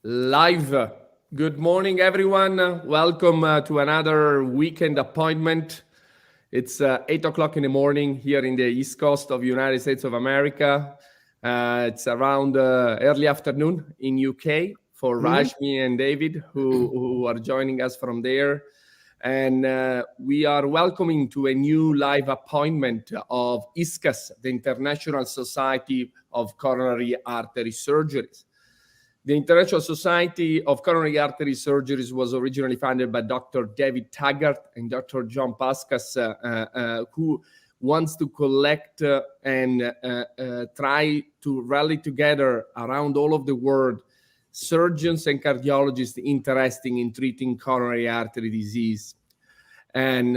Live. Good morning, everyone. Welcome to another weekend appointment. It's 8 o'clock in the morning here in the East Coast of the United States of America. It's around early afternoon in UK for Rashmi and David, who are joining us from there. And we are welcoming to a new live appointment of ISCAS, the International Society of Coronary Artery Surgeries. The International Society of Coronary Artery Surgeries was originally founded by Dr. David Taggart and Dr. John Pascas, who wants to collect and try to rally together around all of the world surgeons and cardiologists interested in treating coronary artery disease. And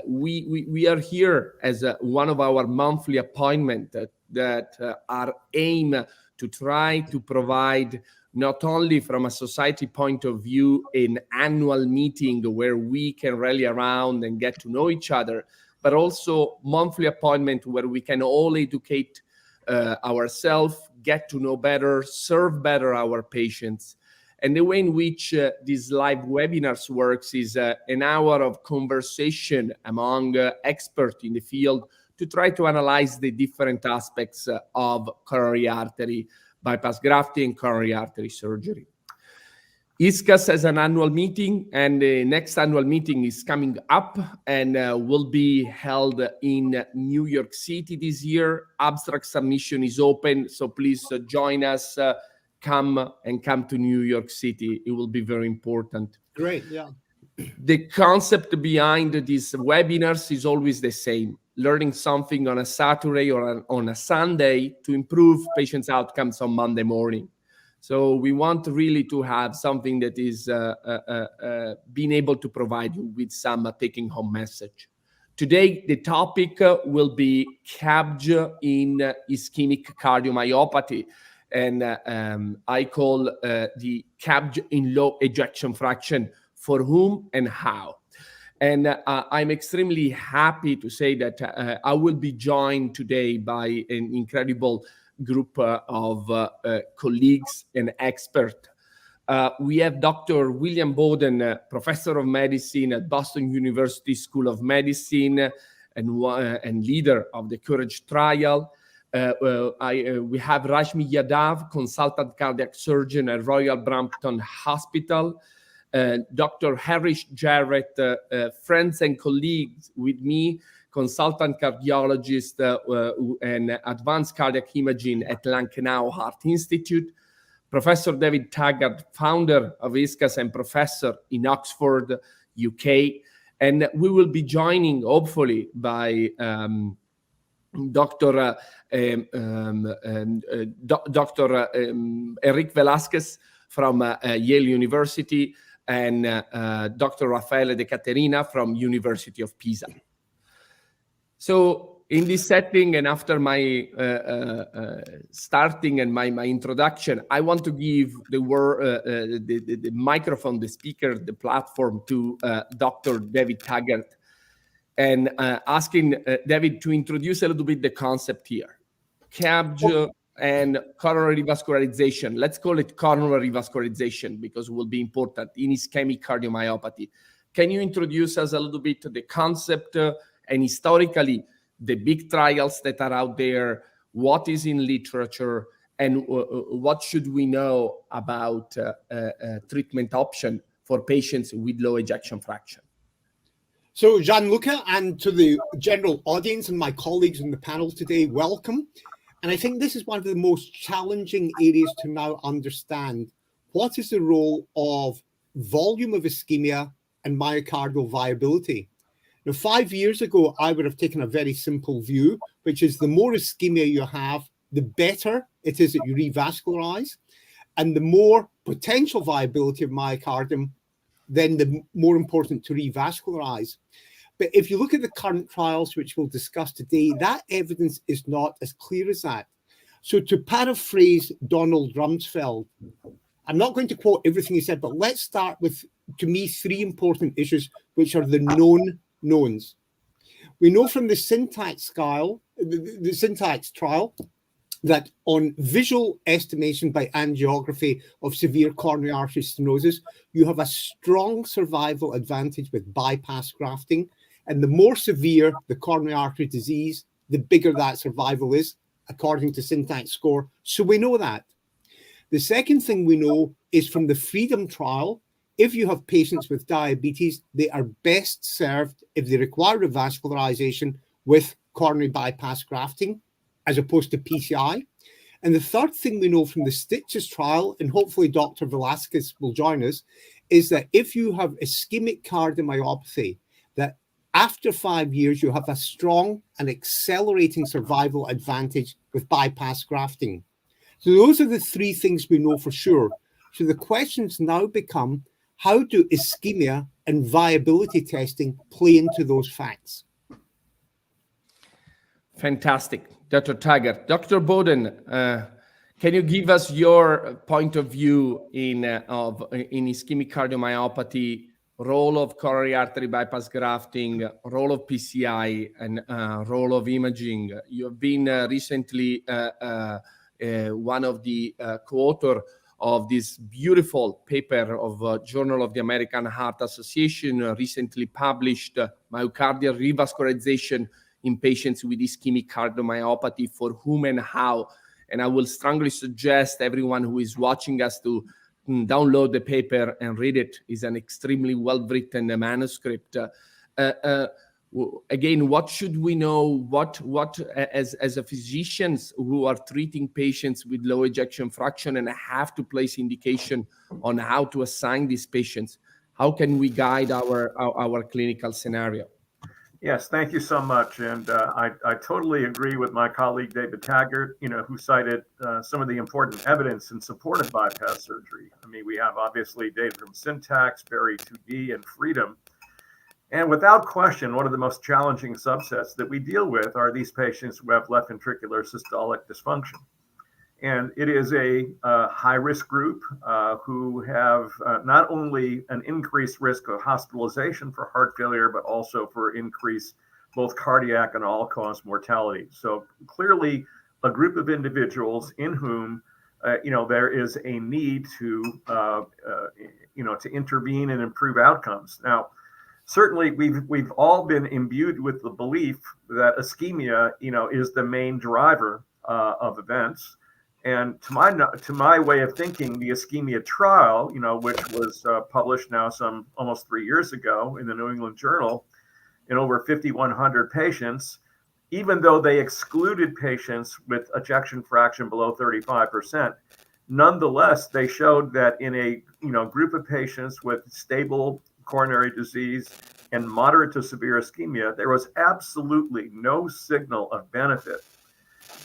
we are here as one of our monthly appointments that are aimed to try to provide, not only from a society point of view, an annual meeting where we can rally around and get to know each other, but also monthly appointment where we can all educate ourselves, get to know better, serve better our patients. And the way in which these live webinars works is an hour of conversation among experts in the field to try to analyze the different aspects of coronary artery bypass grafting and coronary artery surgery. ISCAS has an annual meeting, and the next annual meeting is coming up and will be held in New York City this year. Abstract submission is open, so please join us. Come to New York City. It will be very important. Great, yeah. The concept behind these webinars is always the same: learning something on a Saturday or on a Sunday to improve patients' outcomes on Monday morning. So we want really to have something that is being able to provide you with some taking-home message. Today, the topic will be CABG in ischemic cardiomyopathy. And I call the CABG in low ejection fraction, for whom and how. And I'm extremely happy to say that I will be joined today by an incredible group of colleagues and experts. We have Dr. William Boden, professor of medicine at Boston University School of Medicine and leader of the COURAGE trial. We have Rashmi Yadav, consultant cardiac surgeon at Royal Brompton Hospital. Dr. Harish, Jarrett, friends and colleagues with me, consultant cardiologist and advanced cardiac imaging at Lankenau Heart Institute. Professor David Taggart, founder of ISCAS and professor in Oxford, UK. And we will be joining, hopefully, by Dr. Eric Velazquez from Yale University and Dr. Raffaele de Caterina from University of Pisa. So in this setting, and after my starting and my introduction, I want to give the microphone, the speaker, the platform to Dr. David Taggart, and asking David to introduce a little bit the concept here. CABG and coronary vascularization. Let's call it coronary vascularization because it will be important in ischemic cardiomyopathy. Can you introduce us a little bit to the concept and historically the big trials that are out there, what is in literature, and what should we know about treatment option for patients with low ejection fraction? So Gianluca, and to the general audience and my colleagues on the panel today, welcome. And I think this is one of the most challenging areas to now understand. What is the role of volume of ischemia and myocardial viability? Now, 5 years ago, I would have taken a very simple view, which is the more ischemia you have, the better it is that you revascularize, and the more potential viability of myocardium, then the more important to revascularize. But if you look at the current trials, which we'll discuss today, that evidence is not as clear as that. So to paraphrase Donald Rumsfeld, I'm not going to quote everything he said, but let's start with, to me, 3 important issues, which are the known knowns. We know from the syntax trial that on visual estimation by angiography of severe coronary artery stenosis, you have a strong survival advantage with bypass grafting. And the more severe the coronary artery disease, the bigger that survival is, according to Syntax score. So we know that. The second thing we know is from the FREEDOM trial, if you have patients with diabetes, they are best served if they require revascularization with coronary bypass grafting, as opposed to PCI. And the third thing we know from the STITCHES trial, and hopefully Dr. Velazquez will join us, is that if you have ischemic cardiomyopathy, that after 5 years, you have a strong and accelerating survival advantage with bypass grafting. So those are the three things we know for sure. So the questions now become, how do ischemia and viability testing play into those facts? Fantastic, Dr. Taggart. Dr. Boden, can you give us your point of view in ischemic cardiomyopathy, role of coronary artery bypass grafting, role of PCI, and role of imaging? You have been recently one of the co-author of this beautiful paper of Journal of the American Heart Association, recently published, Myocardial Revascularization in patients with ischemic cardiomyopathy, for whom and how. And I will strongly suggest everyone who is watching us to download the paper and read it. It's an extremely well-written manuscript. Again, what should we know? What as a physicians who are treating patients with low ejection fraction and have to place indication on how to assign these patients, how can we guide our clinical scenario? Yes, thank you so much. And I totally agree with my colleague, David Taggart, who cited some of the important evidence in support of bypass surgery. I mean, we have obviously data from Syntax, Berry 2D, and FREEDOM. And without question, one of the most challenging subsets that we deal with are these patients who have left ventricular systolic dysfunction. And it is a high-risk group who have not only an increased risk of hospitalization for heart failure, but also for increased both cardiac and all-cause mortality. So clearly a group of individuals in whom there is a need to to intervene and improve outcomes. Now, certainly we've all been imbued with the belief that ischemia is the main driver of events. And to my way of thinking, the ischemia trial, which was published now some almost 3 years ago in the New England Journal in over 5,100 patients, even though they excluded patients with ejection fraction below 35%, nonetheless, they showed that in a group of patients with stable coronary disease and moderate to severe ischemia, there was absolutely no signal of benefit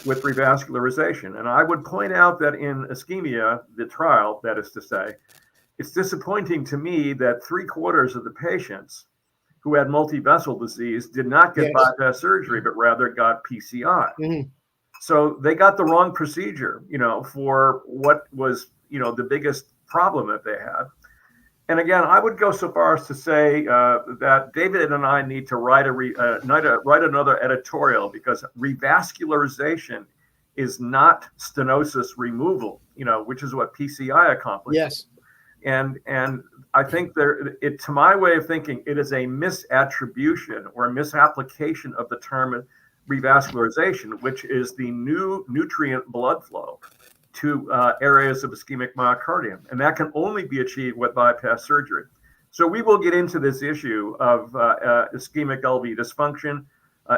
with revascularization. And I would point out that in ischemia, the trial, that is to say, it's disappointing to me that 3/4 of the patients who had multivessel disease did not get bypass surgery, but rather got PCI. Mm-hmm. So they got the wrong procedure, for what was, the biggest problem that they had. And again, I would go so far as to say that David and I need to write another editorial, because revascularization is not stenosis removal, which is what PCI accomplishes. Yes. And I think to my way of thinking, it is a misattribution or a misapplication of the term revascularization, which is the new nutrient blood flow to areas of ischemic myocardium. And that can only be achieved with bypass surgery. So we will get into this issue of ischemic LV dysfunction.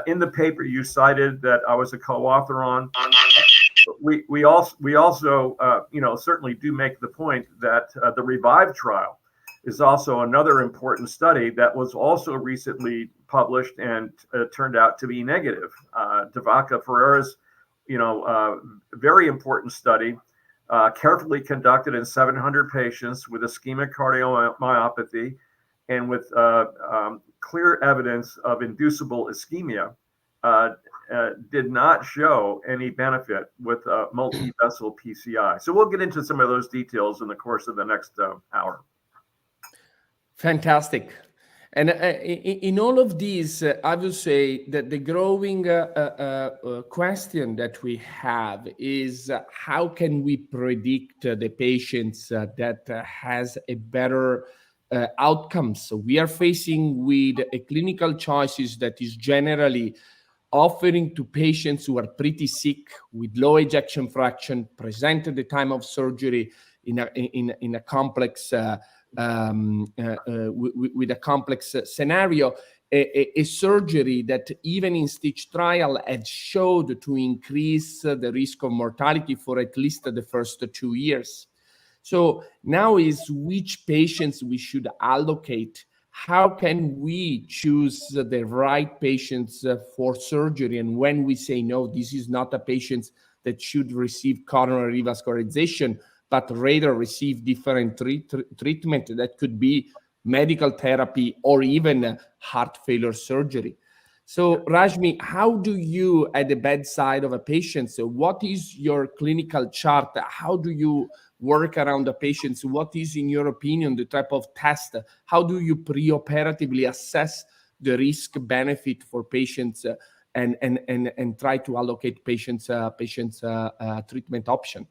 In the paper you cited that I was a co-author on, we also certainly do make the point that the REVIVE trial is also another important study that was also recently published and turned out to be negative. Devaka Ferreira's very important study, carefully conducted in 700 patients with ischemic cardiomyopathy and with clear evidence of inducible ischemia, did not show any benefit with multi-vessel PCI. So we'll get into some of those details in the course of the next hour. Fantastic. And in all of these, I will say that the growing question that we have is how can we predict the patients that has a better outcomes? So we are facing with a clinical choices that is generally offering to patients who are pretty sick with low ejection fraction, present at the time of surgery in a complex with a complex scenario, a surgery that even in stage trial had showed to increase the risk of mortality for at least the first 2 years. So now is which patients we should allocate. How can we choose the right patients for surgery? And when we say, no, this is not a patient that should receive coronary revascularization, but rather receive different treatment that could be medical therapy or even heart failure surgery. So Rashmi, how do you at the bedside of a patient, so what is your clinical chart? How do you work around the patients? What is, in your opinion, the type of test? How do you preoperatively assess the risk benefit for patients and try to allocate patients treatment option?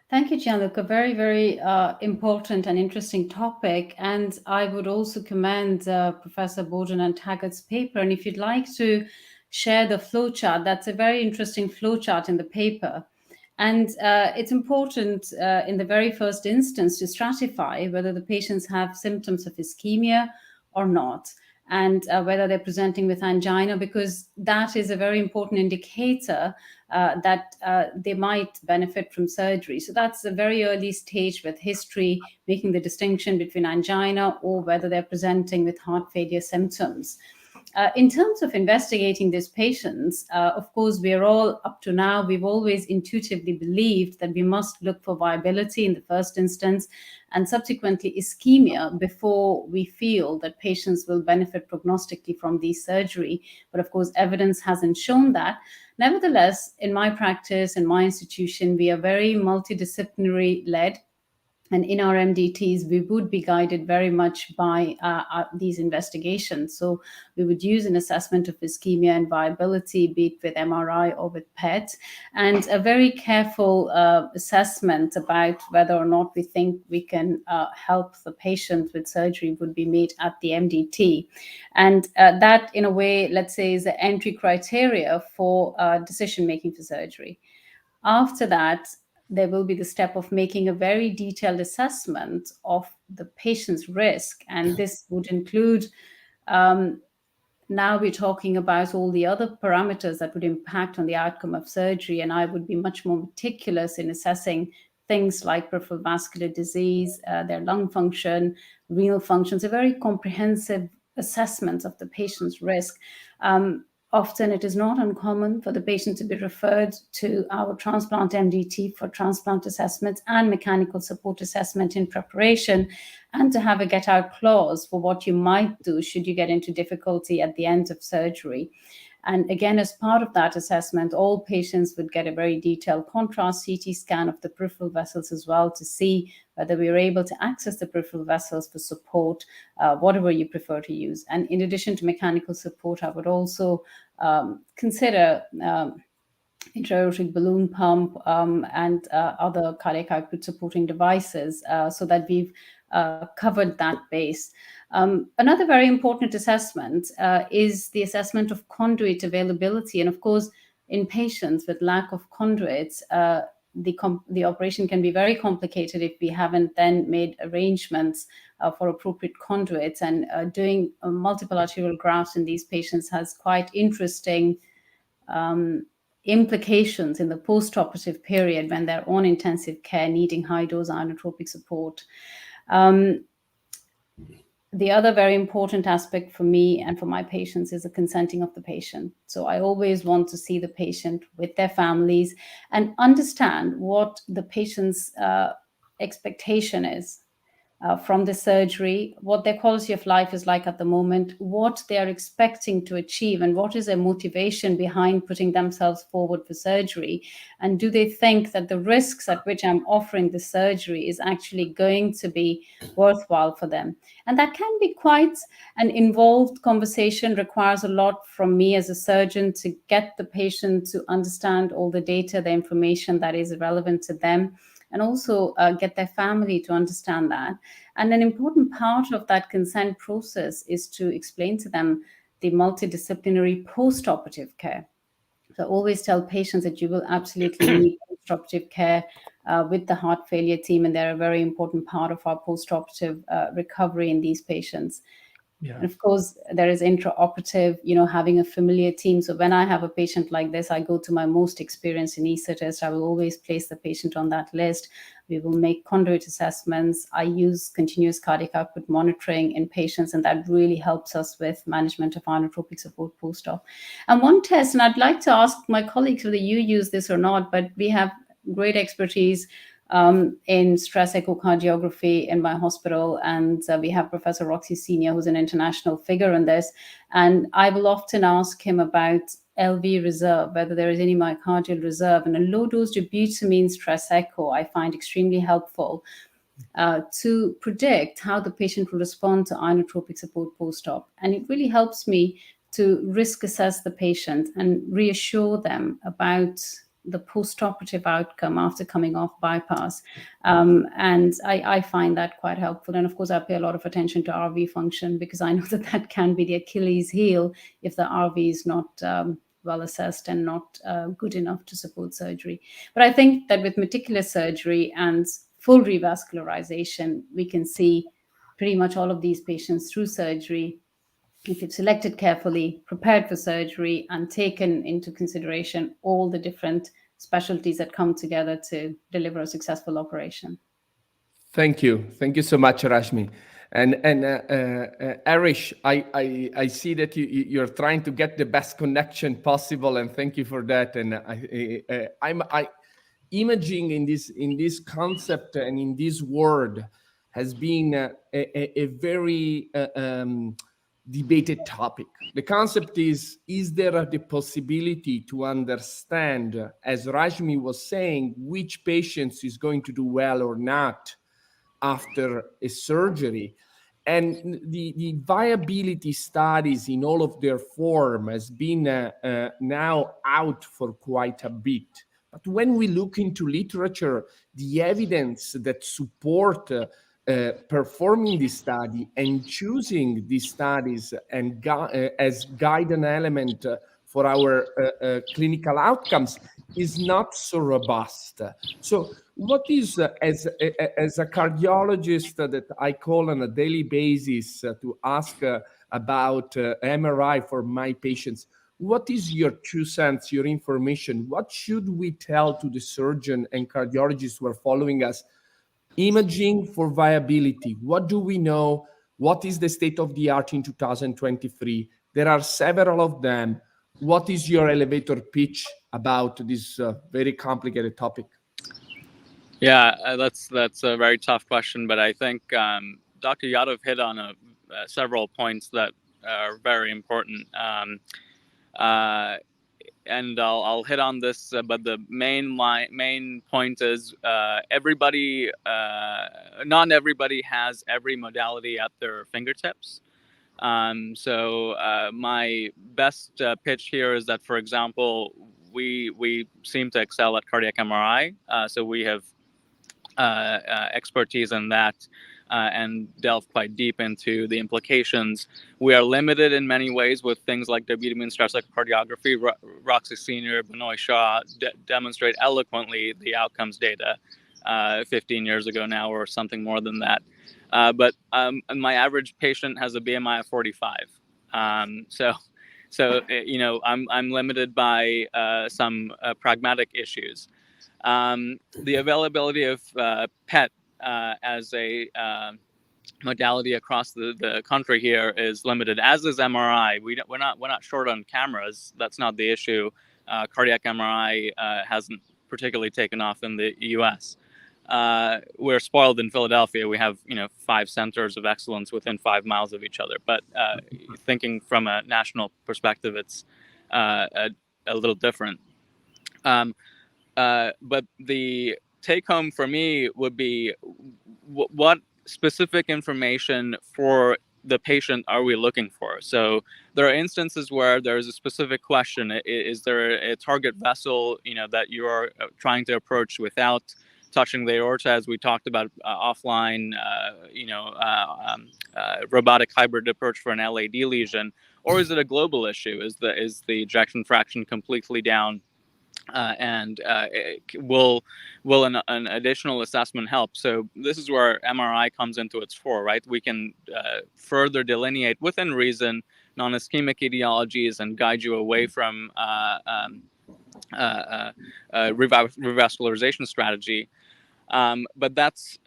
Thank you, Gianluca. Very, very important and interesting topic. And I would also commend Professor Boden and Taggart's paper. And if you'd like to share the flowchart, that's a very interesting flowchart in the paper. And it's important in the very first instance to stratify whether the patients have symptoms of ischemia or not, and whether they're presenting with angina, because that is a very important indicator that they might benefit from surgery. So that's a very early stage with history, making the distinction between angina or whether they're presenting with heart failure symptoms. In terms of investigating these patients, of course, we are all up to now, we've always intuitively believed that we must look for viability in the first instance and subsequently ischemia before we feel that patients will benefit prognostically from the surgery. But of course, evidence hasn't shown that. Nevertheless, in my practice, in my institution, we are very multidisciplinary led. And in our MDTs, we would be guided very much by these investigations. So we would use an assessment of ischemia and viability, be it with MRI or with PET, and a very careful assessment about whether or not we think we can help the patient with surgery would be made at the MDT. And that, in a way, let's say, is the entry criteria for decision-making for surgery. After that, there will be the step of making a very detailed assessment of the patient's risk. And this would include, now we're talking about all the other parameters that would impact on the outcome of surgery. And I would be much more meticulous in assessing things like peripheral vascular disease, their lung function, renal functions, a very comprehensive assessment of the patient's risk. Often it is not uncommon for the patient to be referred to our transplant MDT for transplant assessments and mechanical support assessment in preparation, and to have a get-out clause for what you might do should you get into difficulty at the end of surgery. And again, as part of that assessment, all patients would get a very detailed contrast CT scan of the peripheral vessels as well to see whether we are able to access the peripheral vessels for support, whatever you prefer to use. And in addition to mechanical support, I would also consider intra-aortic balloon pump and other cardiac output supporting devices so that we've covered that base. Another very important assessment is the assessment of conduit availability. And of course, in patients with lack of conduits, the operation can be very complicated if we haven't then made arrangements for appropriate conduits. And doing multiple arterial grafts in these patients has quite interesting implications in the post-operative period when they're on intensive care needing high-dose inotropic support. The other very important aspect for me and for my patients is the consenting of the patient. So I always want to see the patient with their families and understand what the patient's expectation is. from the surgery, what their quality of life is like at the moment, what they are expecting to achieve, and what is their motivation behind putting themselves forward for surgery. And do they think that the risks at which I'm offering the surgery is actually going to be worthwhile for them? And that can be quite an involved conversation, requires a lot from me as a surgeon to get the patient to understand all the data, the information that is relevant to them, and also get their family to understand that. And an important part of that consent process is to explain to them the multidisciplinary post-operative care. So I always tell patients that you will absolutely need post-operative care with the heart failure team, and they're a very important part of our post-operative recovery in these patients. Yeah. And of course, there is intraoperative, having a familiar team. So when I have a patient like this, I go to my most experienced anesthetist. I will always place the patient on that list. We will make conduit assessments. I use continuous cardiac output monitoring in patients, and that really helps us with management of inotropic support post-op. And one test, and I'd like to ask my colleagues whether you use this or not, but we have great expertise in stress echocardiography in my hospital, and we have Professor Roxy Senior, who's an international figure in this, and I will often ask him about LV reserve, whether there is any myocardial reserve, and a low dose dobutamine stress echo I find extremely helpful to predict how the patient will respond to inotropic support post-op. And it really helps me to risk assess the patient and reassure them about the post-operative outcome after coming off bypass. And I find that quite helpful. And of course, I pay a lot of attention to RV function, because I know that can be the Achilles heel if the RV is not well assessed and not good enough to support surgery. But I think that with meticulous surgery and full revascularization, we can see pretty much all of these patients through surgery if you've selected carefully, prepared for surgery, and taken into consideration all the different specialties that come together to deliver a successful operation. Thank you so much, Rashmi. And Harish, I see that you're trying to get the best connection possible, and thank you for that. And I'm imaging in this concept and in this word has been a very debated topic. The concept is there the possibility to understand, as Rashmi was saying, which patients is going to do well or not after a surgery? And the viability studies in all of their form has been now out for quite a bit. But when we look into literature, the evidence that support performing this study and choosing these studies and as guiding element for our clinical outcomes is not so robust. So what is, as a cardiologist that I call on a daily basis to ask about MRI for my patients, what is your 2 cents, your information? What should we tell to the surgeon and cardiologists who are following us? Imaging for viability. What do we know? What is the state of the art in 2023? There are several of them. What is your elevator pitch about this very complicated topic? Yeah, that's a very tough question, but I think Dr. Yadav hit on several points that are very important. And I'll hit on this, but the main point is not everybody has every modality at their fingertips. So my best pitch here is that, for example, we seem to excel at cardiac MRI. So we have expertise in that and delve quite deep into the implications. We are limited in many ways with things like dobutamine stress echocardiography. Roxy Senior, Benoit Shaw demonstrate eloquently the outcomes data 15 years ago now, or something more than that. But my average patient has a BMI of 45. So I'm limited by some pragmatic issues. The availability of PET as a modality across the country here is limited, as is MRI. We're not short on cameras. That's not the issue. Cardiac MRI hasn't particularly taken off in the US. we're spoiled in Philadelphia. We have 5 centers of excellence within 5 miles of each other. But thinking from a national perspective, it's a little different. But the take home for me would be what specific information for the patient are we looking for? So there are instances where there's a specific question. Is there a target vessel, that you are trying to approach without touching the aorta, as we talked about offline, robotic hybrid approach for an LAD lesion? Or is it a global issue? Is the ejection fraction completely down? And will an additional assessment help? So this is where MRI comes into its fore, right? We can further delineate within reason non-ischemic etiologies and guide you away from revascularization strategy. But that's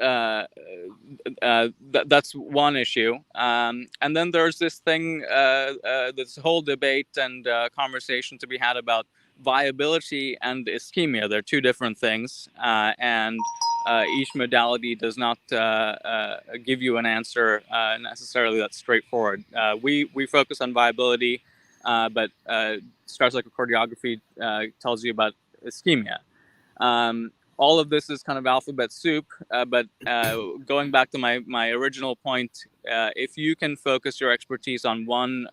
one issue. And then there's this thing, this whole debate and conversation to be had about viability and ischemia. They're 2 different things, and each modality does not give you an answer necessarily that's straightforward. We focus on viability, but starts like a cardiography tells you about ischemia. All of this is kind of alphabet soup, but going back to my original point, if you can focus your expertise on one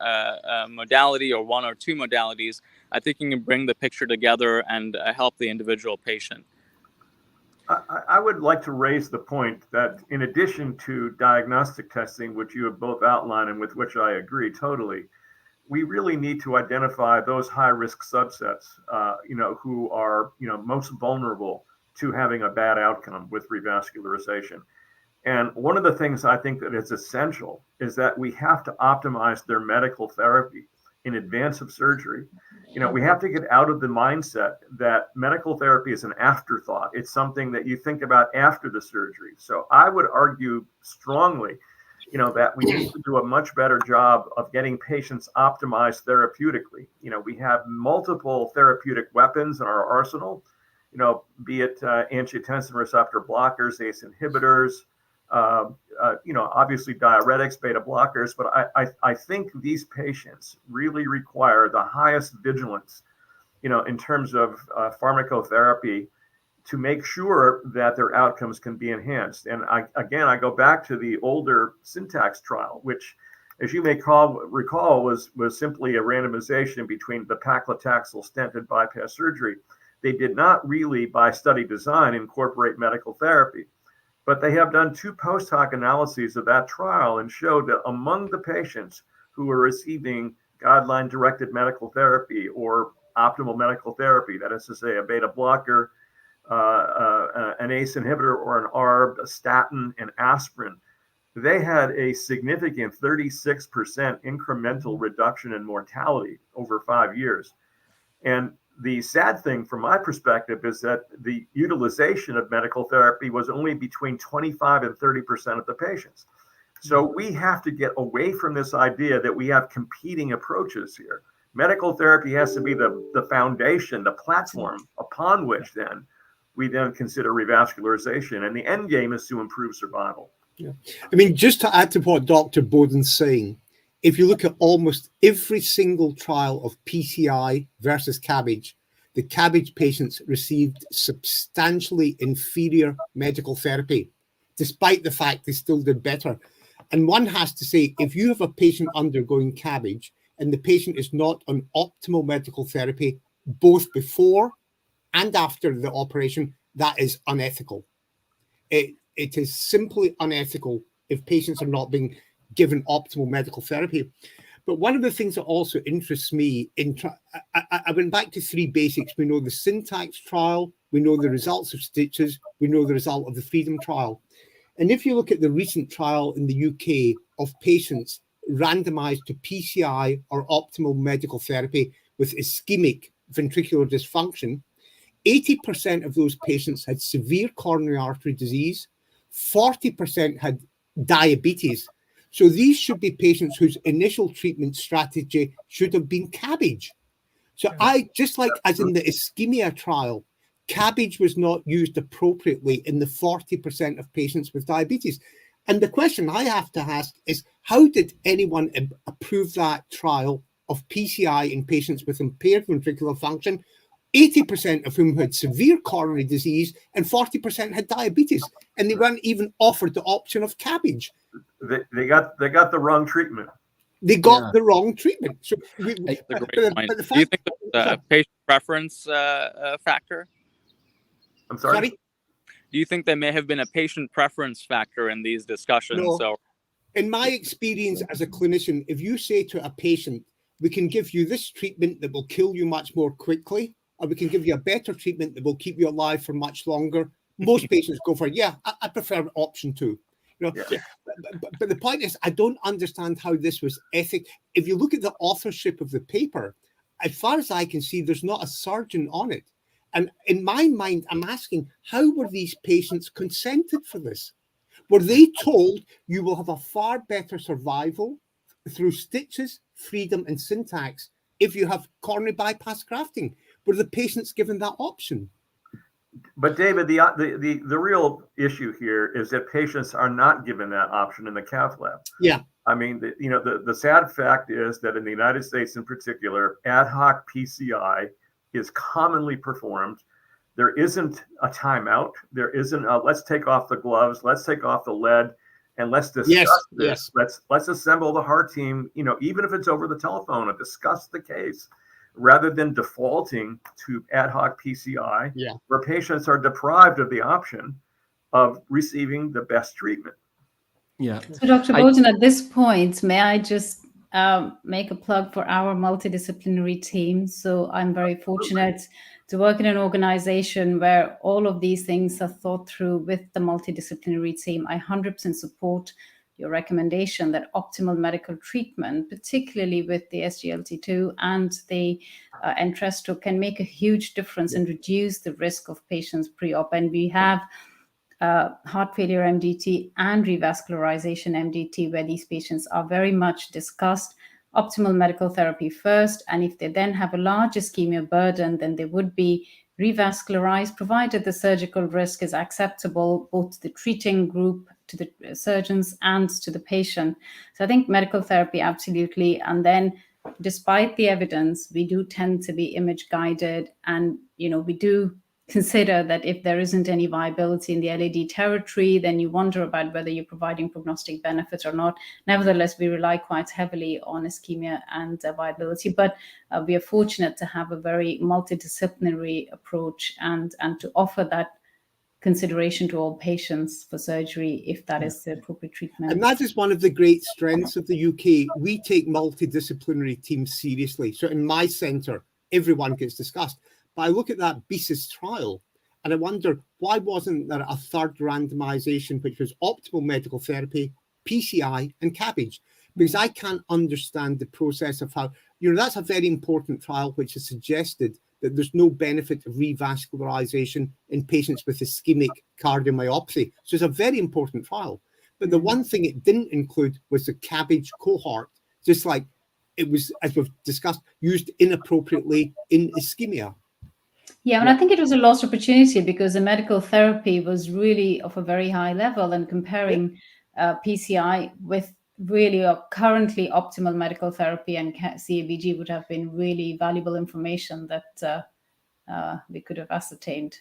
modality or 1 or 2 modalities, I think you can bring the picture together and help the individual patient. I would like to raise the point that in addition to diagnostic testing, which you have both outlined and with which I agree totally, we really need to identify those high-risk subsets, who are, most vulnerable to having a bad outcome with revascularization. And one of the things I think that is essential is that we have to optimize their medical therapy in advance of surgery. We have to get out of the mindset that medical therapy is an afterthought. It's something that you think about after the surgery. So I would argue strongly, that we need to do a much better job of getting patients optimized therapeutically. We have multiple therapeutic weapons in our arsenal, be it angiotensin receptor blockers, ACE inhibitors, obviously diuretics, beta blockers, but I think these patients really require the highest vigilance, in terms of pharmacotherapy to make sure that their outcomes can be enhanced. And I go back to the older Syntax trial, which, as you may recall, was simply a randomization between the paclitaxel stented bypass surgery. They did not really, by study design, incorporate medical therapy. But they have done 2 post hoc analyses of that trial and showed that among the patients who were receiving guideline-directed medical therapy or optimal medical therapy, that is to say, a beta blocker, an ACE inhibitor or an ARB, a statin, and aspirin, they had a significant 36% incremental reduction in mortality over 5 years. And the sad thing from my perspective is that the utilization of medical therapy was only between 25 and 30% of the patients. So we have to get away from this idea that we have competing approaches here. Medical therapy has to be the foundation, the platform upon which then we then consider revascularization. And the end game is to improve survival. Yeah. I mean, just to add to what Dr. Boden's saying, if you look at almost every single trial of PCI versus CABG, the CABG patients received substantially inferior medical therapy, despite the fact they still did better. And one has to say, if you have a patient undergoing CABG and the patient is not on optimal medical therapy, both before and after the operation, that is unethical. It is simply unethical if patients are not being given optimal medical therapy. But one of the things that also interests me, I went back to 3 basics. We know the Syntax trial, we know the results of Stitches, we know the result of the Freedom trial. And if you look at the recent trial in the UK of patients randomized to PCI or optimal medical therapy with ischemic ventricular dysfunction, 80% of those patients had severe coronary artery disease, 40% had diabetes. So these should be patients whose initial treatment strategy should have been CABG. So I, just like as in the ischemia trial, CABG was not used appropriately in the 40% of patients with diabetes. And the question I have to ask is, how did anyone approve that trial of PCI in patients with impaired ventricular function, 80% of whom had severe coronary disease and 40% had diabetes, and they weren't even offered the option of CABG? They got the wrong treatment. They got the wrong treatment. So That's a great point. Do you think there's a patient preference factor? I'm sorry? Do you think there may have been a patient preference factor in these discussions? No. So, in my experience as a clinician, if you say to a patient, we can give you this treatment that will kill you much more quickly, or we can give you a better treatment that will keep you alive for much longer, most patients go for, I prefer option 2. You know, but the point is, I don't understand how this was ethical. If you look at the authorship of the paper, as far as I can see, there's not a surgeon on it. And in my mind, I'm asking, how were these patients consented for this? Were they told you will have a far better survival through stitches, freedom, and syntax if you have coronary bypass grafting? Were the patients given that option? But David, the real issue here is that patients are not given that option in the cath lab. Yeah. I mean, the sad fact is that in the United States in particular, ad hoc PCI is commonly performed. There isn't a timeout. There isn't a, let's take off the gloves, let's take off the lead, and let's discuss this. Let's assemble the heart team, even if it's over the telephone, and discuss the case, rather than defaulting to ad hoc PCI, where patients are deprived of the option of receiving the best treatment. Yeah. So Dr. Boden, at this point, may I just make a plug for our multidisciplinary team? So I'm very fortunate to work in an organization where all of these things are thought through with the multidisciplinary team. I 100% support your recommendation that optimal medical treatment, particularly with the SGLT2 and the Entresto, can make a huge difference and reduce the risk of patients pre-op. And we have heart failure MDT and revascularization MDT, where these patients are very much discussed. Optimal medical therapy first, and if they then have a large ischemia burden, then they would be revascularized, provided the surgical risk is acceptable, both to the treating group, to the surgeons, and to the patient. So I think medical therapy, absolutely. And then, despite the evidence, we do tend to be image guided, and we do consider that if there isn't any viability in the LAD territory, then you wonder about whether you're providing prognostic benefits or not. Nevertheless, we rely quite heavily on ischemia and viability, but we are fortunate to have a very multidisciplinary approach and to offer that consideration to all patients for surgery if that is the appropriate treatment. And that is one of the great strengths of the UK. We take multidisciplinary teams seriously. So in my centre, everyone gets discussed. But I look at that Pisa trial and I wonder, why wasn't there a third randomization, which was optimal medical therapy, PCI, and CABG? Because I can't understand the process of how, that's a very important trial which has suggested that there's no benefit of revascularization in patients with ischemic cardiomyopathy. So it's a very important trial. But the one thing it didn't include was the CABG cohort, just like it was, as we've discussed, used inappropriately in ischemia. Yeah, and I think it was a lost opportunity because the medical therapy was really of a very high level, and comparing PCI with really currently optimal medical therapy and CABG would have been really valuable information that we could have ascertained.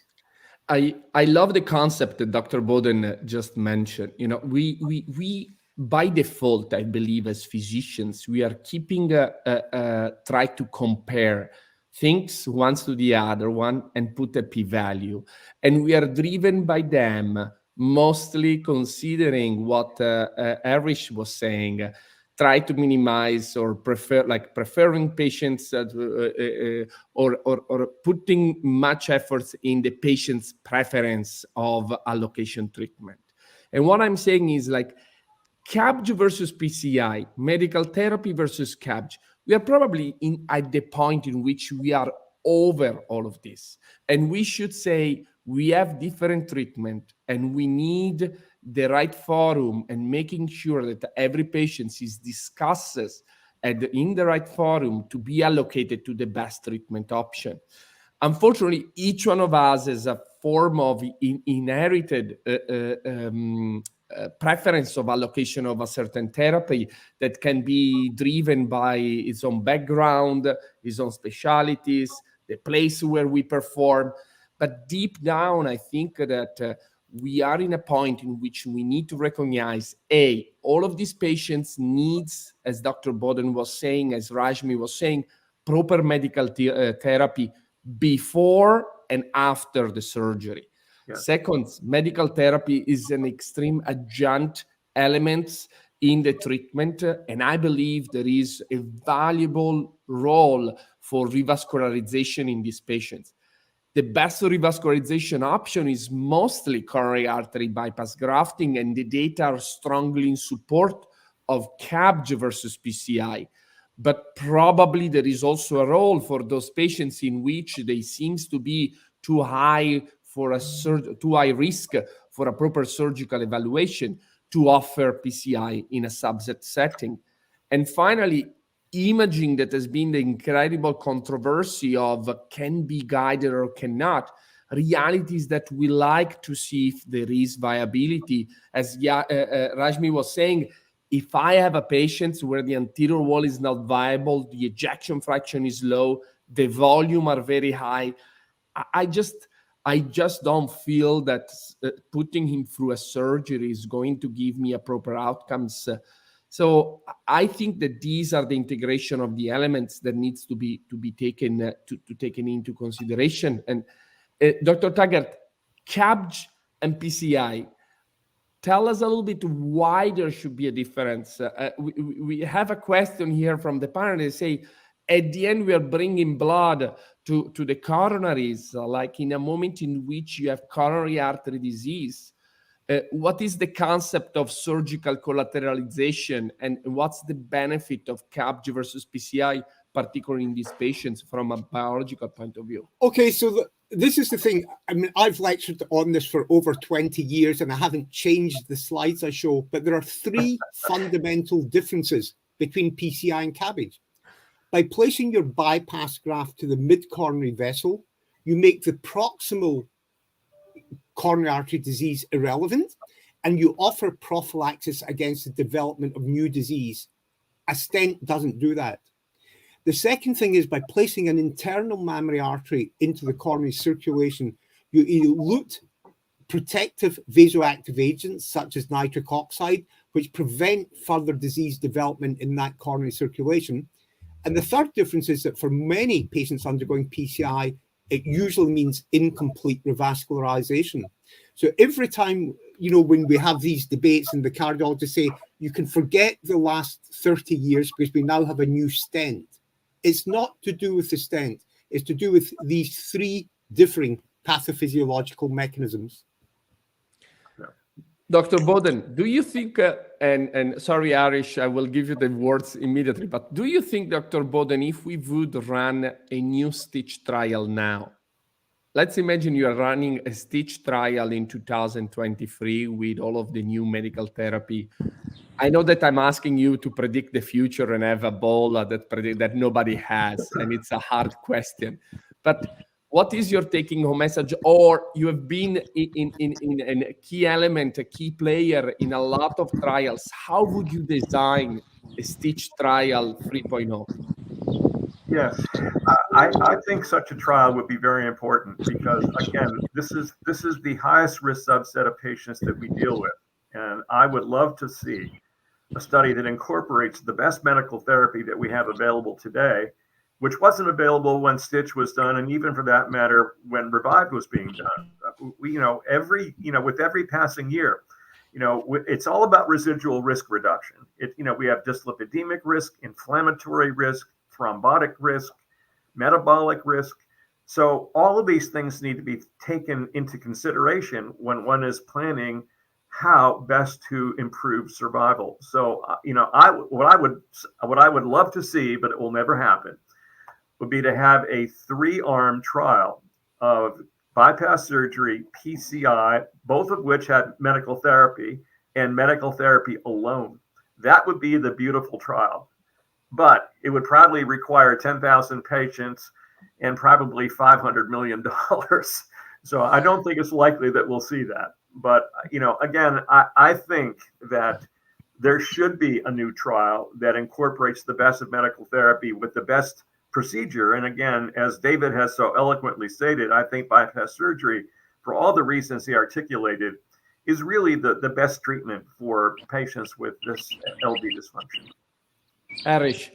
I love the concept that Dr. Boden just mentioned. We by default, I believe, as physicians, we are keeping try to compare things one to the other one and put a p-value. And we are driven by them, mostly considering what Harish was saying, try to minimize or preferring patients or putting much efforts in the patient's preference of allocation treatment. And what I'm saying is CABG versus PCI, medical therapy versus CABG. We are probably at the point in which we are over all of this. And we should say we have different treatment and we need the right forum and making sure that every patient is discussed in the right forum to be allocated to the best treatment option. Unfortunately, each one of us has a form of inherited preference of allocation of a certain therapy that can be driven by its own background, its own specialities, the place where we perform. But deep down, I think that we are in a point in which we need to recognize, all of these patients needs, as Dr. Boden was saying, as Rashmi was saying, proper medical therapy before and after the surgery. Yes. Second, medical therapy is an extreme adjunct element in the treatment, and I believe there is a valuable role for revascularization in these patients. The best revascularization option is mostly coronary artery bypass grafting, and the data are strongly in support of CABG versus PCI. But probably there is also a role for those patients in which they seems to be too high risk for a proper surgical evaluation to offer PCI in a subset setting. And finally, imaging that has been the incredible controversy of can be guided or cannot. Reality is that we like to see if there is viability. As Rashmi was saying, if I have a patient where the anterior wall is not viable, the ejection fraction is low, the volume are very high, I just don't feel that putting him through a surgery is going to give me a proper outcomes. So I think that these are the integration of the elements that needs to be taken taken into consideration. And Dr. Taggart, CABG and PCI, tell us a little bit why there should be a difference. We have a question here from the panel. They say, at the end, we are bringing blood to the coronaries, like in a moment in which you have coronary artery disease. What is the concept of surgical collateralization, and what's the benefit of CABG versus PCI, particularly in these patients from a biological point of view? Okay, so this is the thing. I mean, I've lectured on this for over 20 years and I haven't changed the slides I show, but there are three fundamental differences between PCI and CABG. By placing your bypass graft to the mid-coronary vessel, you make the proximal coronary artery disease irrelevant, and you offer prophylaxis against the development of new disease. A stent doesn't do that. The second thing is by placing an internal mammary artery into the coronary circulation, you elute protective vasoactive agents such as nitric oxide, which prevent further disease development in that coronary circulation. And the third difference is that for many patients undergoing PCI, it usually means incomplete revascularization. So every time, when we have these debates and the cardiologists say, you can forget the last 30 years because we now have a new stent. It's not to do with the stent. It's to do with these three differing pathophysiological mechanisms. Dr. Boden, do you think, and sorry, Harish, I will give you the words immediately, but do you think, Dr. Boden, if we would run a new stitch trial now, let's imagine you are running a stitch trial in 2023 with all of the new medical therapy. I know that I'm asking you to predict the future and have a ball that nobody has, and it's a hard question. But what is your taking home message? Or you have been in a key element, a key player in a lot of trials. How would you design a stitch trial 3.0? Yes, I think such a trial would be very important because, again, this is the highest risk subset of patients that we deal with. And I would love to see a study that incorporates the best medical therapy that we have available today, which wasn't available when Stitch was done, and even for that matter, when Revive was being done. With every passing year, it's all about residual risk reduction. We have dyslipidemic risk, inflammatory risk, thrombotic risk, metabolic risk. So all of these things need to be taken into consideration when one is planning how best to improve survival. So, what I would love to see, but it will never happen, would be to have a 3-arm trial of bypass surgery, PCI, both of which had medical therapy, and medical therapy alone. That would be the beautiful trial. But it would probably require 10,000 patients, and probably $500 million. So I don't think it's likely that we'll see that. But, again, I think that there should be a new trial that incorporates the best of medical therapy with the best procedure. And again, as David has so eloquently stated, I think bypass surgery, for all the reasons he articulated, is really the best treatment for patients with this LV dysfunction. Harish.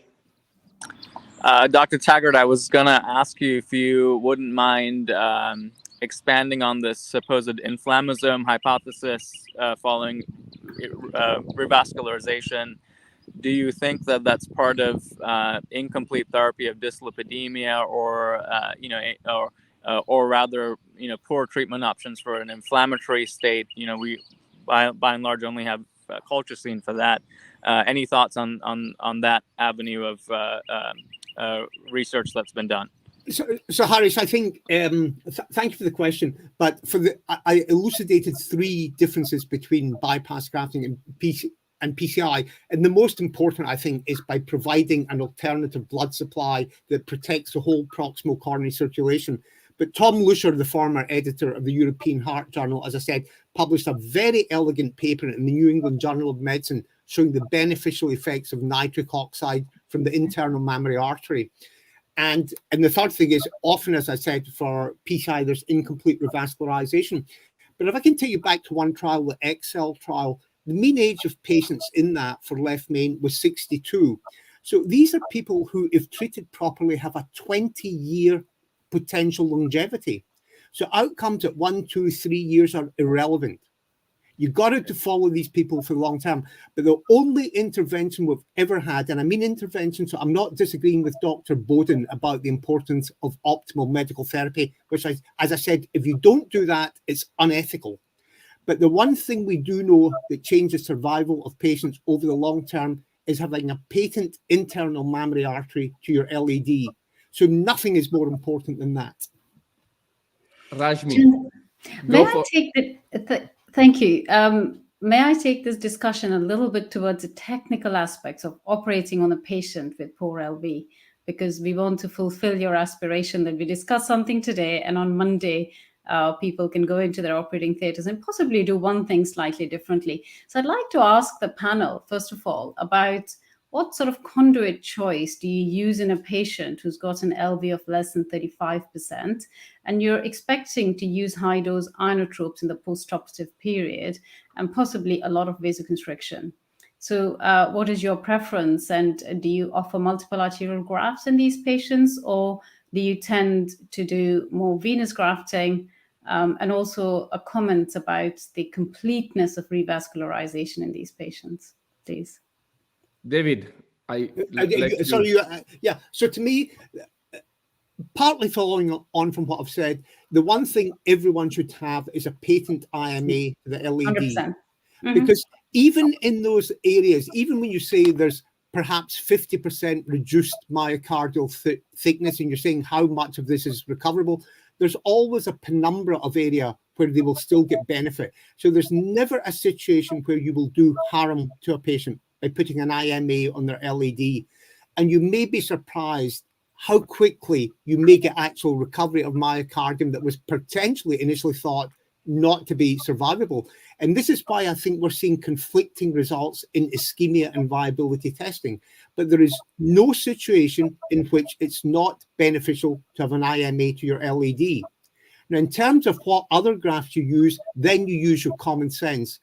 Dr. Taggart, I was going to ask you if you wouldn't mind expanding on this supposed inflammasome hypothesis following revascularization. Do you think that that's part of incomplete therapy of dyslipidemia, or rather, poor treatment options for an inflammatory state? We by and large only have colchicine for that. Any thoughts on that avenue of research that's been done? So Harish, I think, thank you for the question, but I elucidated three differences between bypass grafting and PCI. And the most important, I think, is by providing an alternative blood supply that protects the whole proximal coronary circulation. But Tom Lusher, the former editor of the European Heart Journal, as I said, published a very elegant paper in the New England Journal of Medicine showing the beneficial effects of nitric oxide from the internal mammary artery. And the third thing is, often, as I said, for PCI, there's incomplete revascularization. But if I can take you back to one trial, the Excel trial, the mean age of patients in that for left main was 62. So these are people who, if treated properly, have a 20-year potential longevity. So outcomes at 1, 2, 3 years are irrelevant. You've got to follow these people for the long term. But the only intervention we've ever had, and I mean intervention, so I'm not disagreeing with Dr. Boden about the importance of optimal medical therapy, which, as I said, if you don't do that, it's unethical. But the one thing we do know that changes survival of patients over the long term is having a patent internal mammary artery to your LAD. So nothing is more important than that. Rashmi, thank you. May I take this discussion a little bit towards the technical aspects of operating on a patient with poor LV? Because we want to fulfill your aspiration that we discuss something today, and on Monday, people can go into their operating theaters and possibly do one thing slightly differently. So I'd like to ask the panel, first of all, about what sort of conduit choice do you use in a patient who's got an LV of less than 35%, and you're expecting to use high-dose inotropes in the post-operative period and possibly a lot of vasoconstriction? So what is your preference, and do you offer multiple arterial grafts in these patients, or do you tend to do more venous grafting? And also a comment about the completeness of revascularization in these patients, please. David, So to me, partly following on from what I've said, the one thing everyone should have is a patent IMA to the LAD. 100%. Because even in those areas, even when you say there's perhaps 50% reduced myocardial thickness, and you're saying how much of this is recoverable, there's always a penumbra of area where they will still get benefit. So there's never a situation where you will do harm to a patient by putting an IMA on their LAD. And you may be surprised how quickly you may get actual recovery of myocardium that was potentially initially thought not to be survivable. And this is why I think we're seeing conflicting results in ischemia and viability testing. But there is no situation in which it's not beneficial to have an IMA to your LAD. Now, in terms of what other grafts you use, then you use your common sense.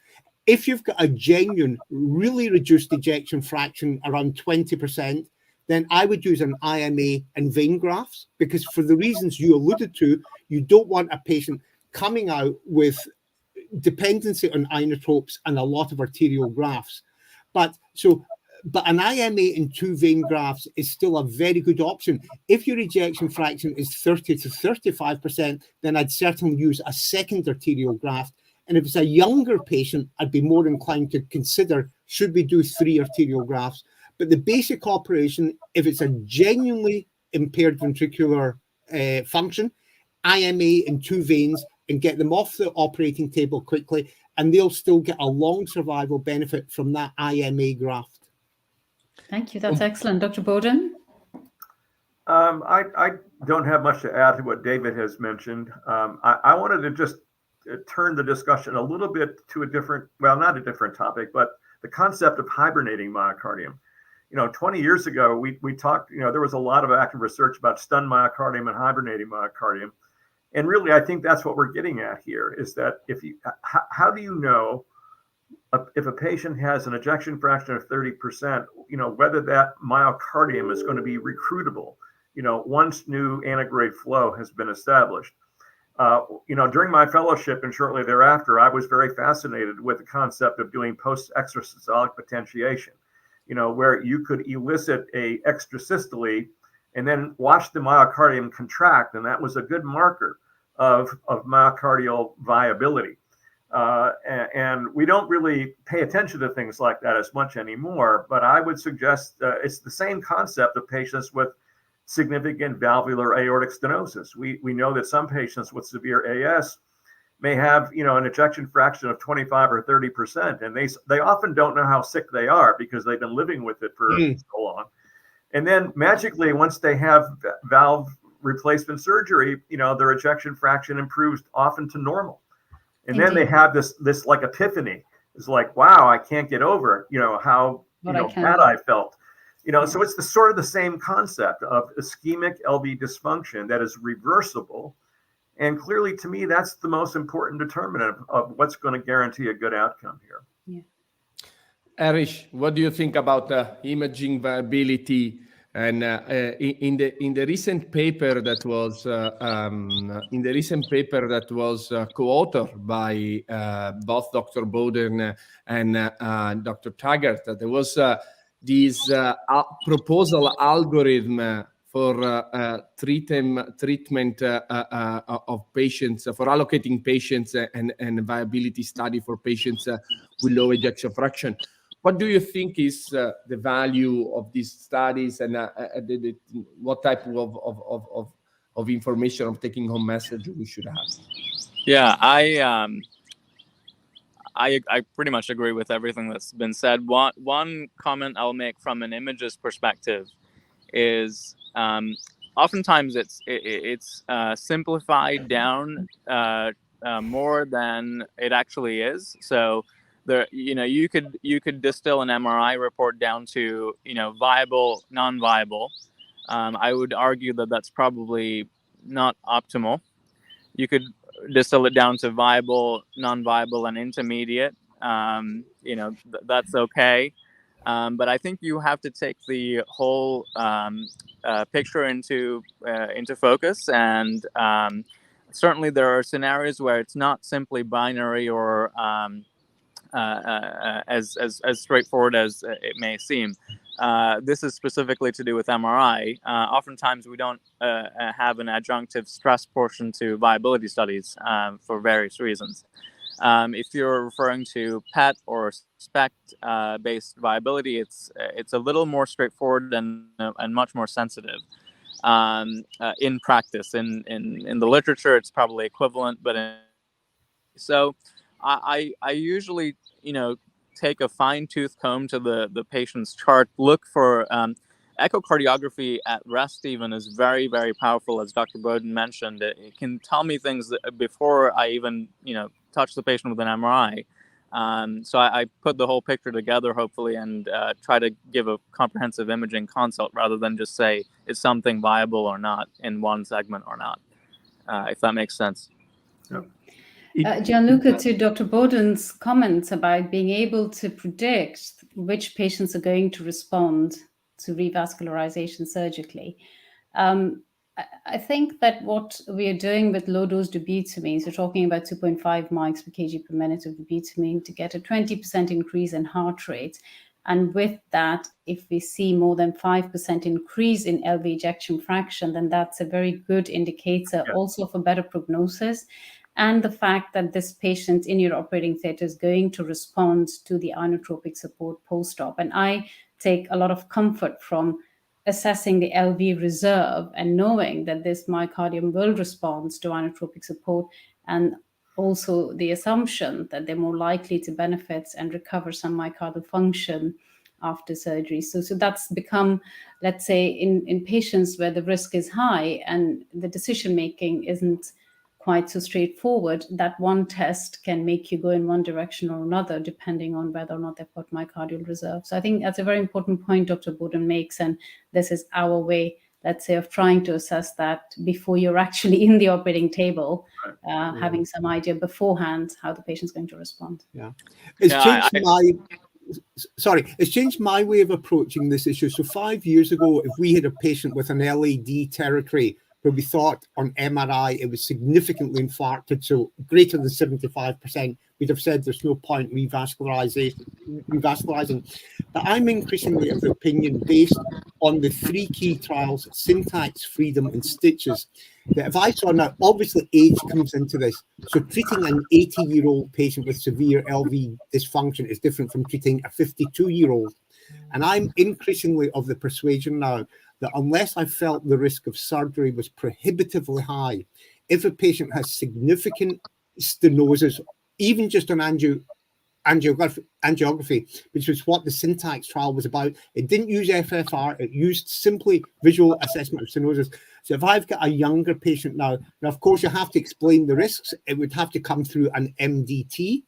If you've got a genuine, really reduced ejection fraction around 20%, then I would use an IMA and vein grafts, because for the reasons you alluded to, you don't want a patient coming out with dependency on inotropes and a lot of arterial grafts. But an IMA and 2 vein grafts is still a very good option. If your ejection fraction is 30 to 35%, then I'd certainly use a second arterial graft. And if it's a younger patient, I'd be more inclined to consider, should we do 3 arterial grafts? But the basic operation, if it's a genuinely impaired ventricular function, IMA and 2 veins, and get them off the operating table quickly, and they'll still get a long survival benefit from that IMA graft. Thank you. That's excellent. Dr. Boden? I don't have much to add to what David has mentioned. I wanted to just turn the discussion a little bit to a different, well, not a different topic, but the concept of hibernating myocardium. 20 years ago, we talked, there was a lot of active research about stunned myocardium and hibernating myocardium. And really, I think that's what we're getting at here is that how do you know if a patient has an ejection fraction of 30%, whether that myocardium is going to be recruitable, once new antegrade flow has been established. During my fellowship and shortly thereafter, I was very fascinated with the concept of doing post-extrasystolic potentiation, where you could elicit a extrasystole and then watch the myocardium contract. And that was a good marker of myocardial viability. And we don't really pay attention to things like that as much anymore. But I would suggest it's the same concept of patients with significant valvular aortic stenosis. We know that some patients with severe AS may have, an ejection fraction of 25 or 30%, and they often don't know how sick they are because they've been living with it for so long. And then magically, once they have valve replacement surgery, their ejection fraction improves often to normal. And then they have this like epiphany. It's like, wow, I can't get over, how bad I felt. So it's the sort of the same concept of ischemic LV dysfunction that is reversible. And clearly, to me, that's the most important determinant of what's going to guarantee a good outcome here. Yeah. Harish, what do you think about imaging viability? And in the recent paper that was co-authored by both Dr. Boden and Dr. Taggart, there was this proposal algorithm for treatment of patients, for allocating patients and viability study for patients with low ejection fraction. What do you think is the value of these studies, and what type of information of taking home message we should have? Yeah, I pretty much agree with everything that's been said. One comment I'll make from an images perspective is oftentimes it's simplified down more than it actually is. So there, you could distill an MRI report down to viable, non-viable. I would argue that that's probably not optimal. You could distill it down to viable, non-viable, and intermediate. That's okay. But I think you have to take the whole picture into focus, and certainly there are scenarios where it's not simply binary or as straightforward as it may seem. This is specifically to do with MRI. Oftentimes we don't have an adjunctive stress portion to viability studies for various reasons. If you're referring to PET or SPECT-based viability, it's a little more straightforward and much more sensitive. In practice, in the literature, it's probably equivalent, but so I usually take a fine-tooth comb to the patient's chart, look for echocardiography at rest even is very, very powerful, as Dr. Boden mentioned. It can tell me things before I even touch the patient with an MRI. So I put the whole picture together, hopefully, and try to give a comprehensive imaging consult rather than just say, is something viable or not in one segment or not, if that makes sense. Yep. Gianluca, to Dr. Boden's comments about being able to predict which patients are going to respond to revascularization surgically. I think that what we are doing with low-dose dobutamine, so talking about 2.5 mics per kg per minute of dobutamine to get a 20% increase in heart rate. And with that, if we see more than 5% increase in LV ejection fraction, then that's a very good indicator also for better prognosis. And the fact that this patient in your operating theater is going to respond to the inotropic support post-op. And I take a lot of comfort from assessing the LV reserve and knowing that this myocardium will respond to inotropic support, and also the assumption that they're more likely to benefit and recover some myocardial function after surgery. So that's become, let's say, in patients where the risk is high and the decision making isn't quite so straightforward, that one test can make you go in one direction or another, depending on whether or not they've got myocardial reserve. So I think that's a very important point Dr. Boden makes, and this is our way, let's say, of trying to assess that before you're actually in the operating table, having some idea beforehand how the patient's going to respond. Yeah, it's changed my way of approaching this issue. So 5 years ago, if we had a patient with an LAD territory where we thought on MRI it was significantly infarcted, so greater than 75%, we'd have said there's no point revascularizing. But I'm increasingly of the opinion, based on the 3 key trials, syntax, freedom, and stitches, that if I saw, now obviously age comes into this, so treating an 80-year-old patient with severe LV dysfunction is different from treating a 52-year-old. And I'm increasingly of the persuasion now that unless I felt the risk of surgery was prohibitively high, if a patient has significant stenosis, even just on angiography, which was what the syntax trial was about. It didn't use FFR, it used simply visual assessment of stenosis. So if I've got a younger patient now, of course you have to explain the risks, it would have to come through an MDT.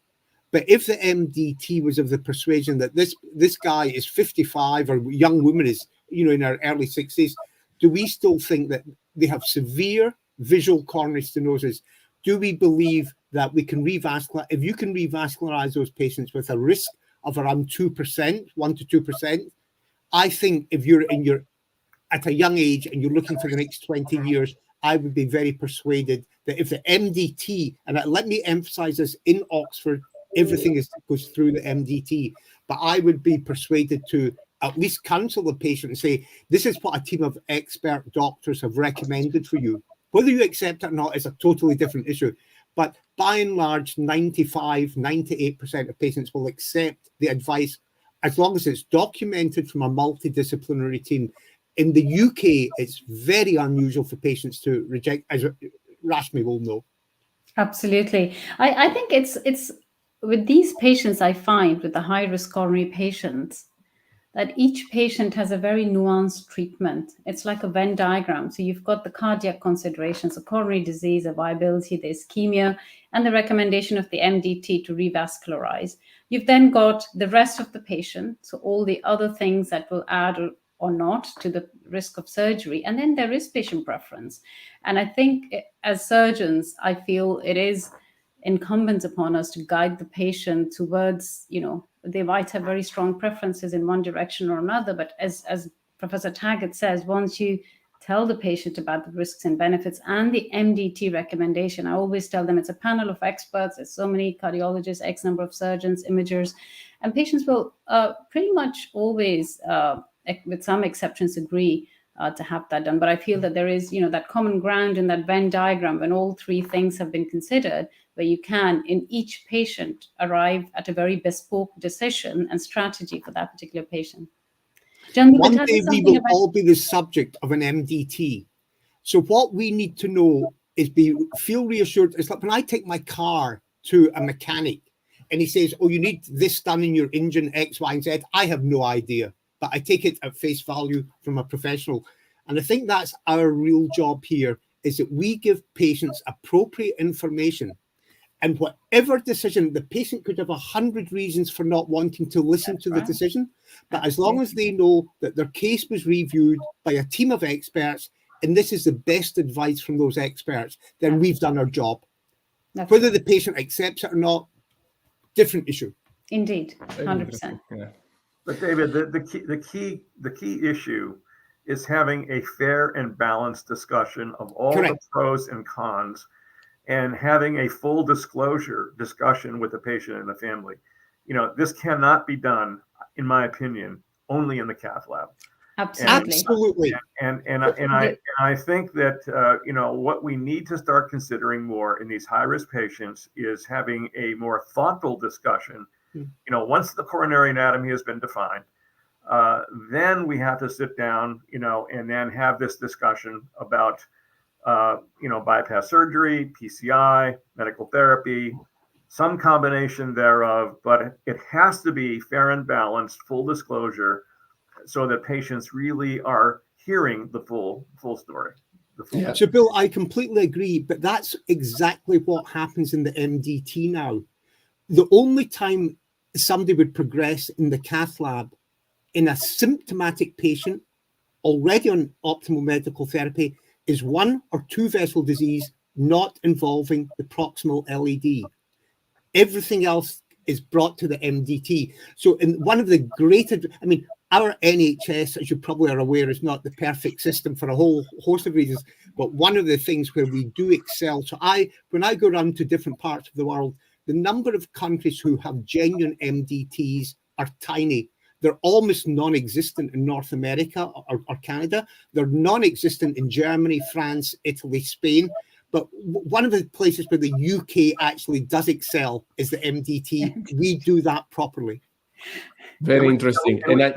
But if the MDT was of the persuasion that this guy is 55 or young woman is, in her early 60s, do we still think that they have severe visual coronary stenosis? Do we believe that we can revascularize? If you can revascularize those patients with a risk of around 2%, 1 to 2%, I think if you're at a young age and you're looking for the next 20 years, I would be very persuaded that if the MDT, and let me emphasize this, in Oxford, everything goes through the MDT, but I would be persuaded to at least counsel the patient and say, this is what a team of expert doctors have recommended for you. Whether you accept it or not is a totally different issue. But by and large, 95, 98% of patients will accept the advice as long as it's documented from a multidisciplinary team. In the UK, it's very unusual for patients to reject, as Rashmi will know. Absolutely. I think it's with these patients, I find with the high-risk coronary patients, that each patient has a very nuanced treatment. It's like a Venn diagram. So you've got the cardiac considerations, the coronary disease, the viability, the ischemia, and the recommendation of the MDT to revascularize. You've then got the rest of the patient, so all the other things that will add or not to the risk of surgery. And then there is patient preference. And I think as surgeons, I feel it is incumbent upon us to guide the patient towards, they might have very strong preferences in one direction or another, but as Professor Taggart says, once you tell the patient about the risks and benefits and the MDT recommendation, I always tell them it's a panel of experts, there's so many cardiologists, X number of surgeons, imagers, and patients will pretty much always, with some exceptions, agree to have that done. But I feel that there is, that common ground in that Venn diagram when all 3 things have been considered, where you can, in each patient, arrive at a very bespoke decision and strategy for that particular patient. John, one day we will all be the subject of an MDT. So what we need to know is feel reassured. It's like when I take my car to a mechanic and he says, oh, you need this done in your engine, X, Y, and Z. I have no idea, but I take it at face value from a professional. And I think that's our real job here, is that we give patients appropriate information. And whatever decision, the patient could have 100 reasons for not wanting to listen to the decision. But as long as they know that their case was reviewed by a team of experts, and this is the best advice from those experts, then we've done our job. Whether the patient accepts it or not, different issue. Indeed, 100%. Yeah. But David, the key issue is having a fair and balanced discussion of all the pros and cons, and having a full disclosure discussion with the patient and the family. This cannot be done, in my opinion, only in the cath lab. Absolutely. And I think that what we need to start considering more in these high-risk patients is having a more thoughtful discussion. Once the coronary anatomy has been defined, then we have to sit down, and then have this discussion about bypass surgery, PCI, medical therapy, some combination thereof, but it has to be fair and balanced, full disclosure, so that patients really are hearing the full story. Yeah. So, Bill, I completely agree, but that's exactly what happens in the MDT now. The only time somebody would progress in the cath lab in a symptomatic patient already on optimal medical therapy is 1 or 2 vessel disease not involving the proximal LED. Everything else is brought to the MDT. So in one of the greatest, I mean, our NHS, as you probably are aware, is not the perfect system for a whole host of reasons. But one of the things where we do excel, so when I go around to different parts of the world, the number of countries who have genuine MDTs are tiny. They're almost non-existent in North America or Canada. They're non-existent in Germany, France, Italy, Spain. But one of the places where the UK actually does excel is the MDT. We do that properly. Very interesting. And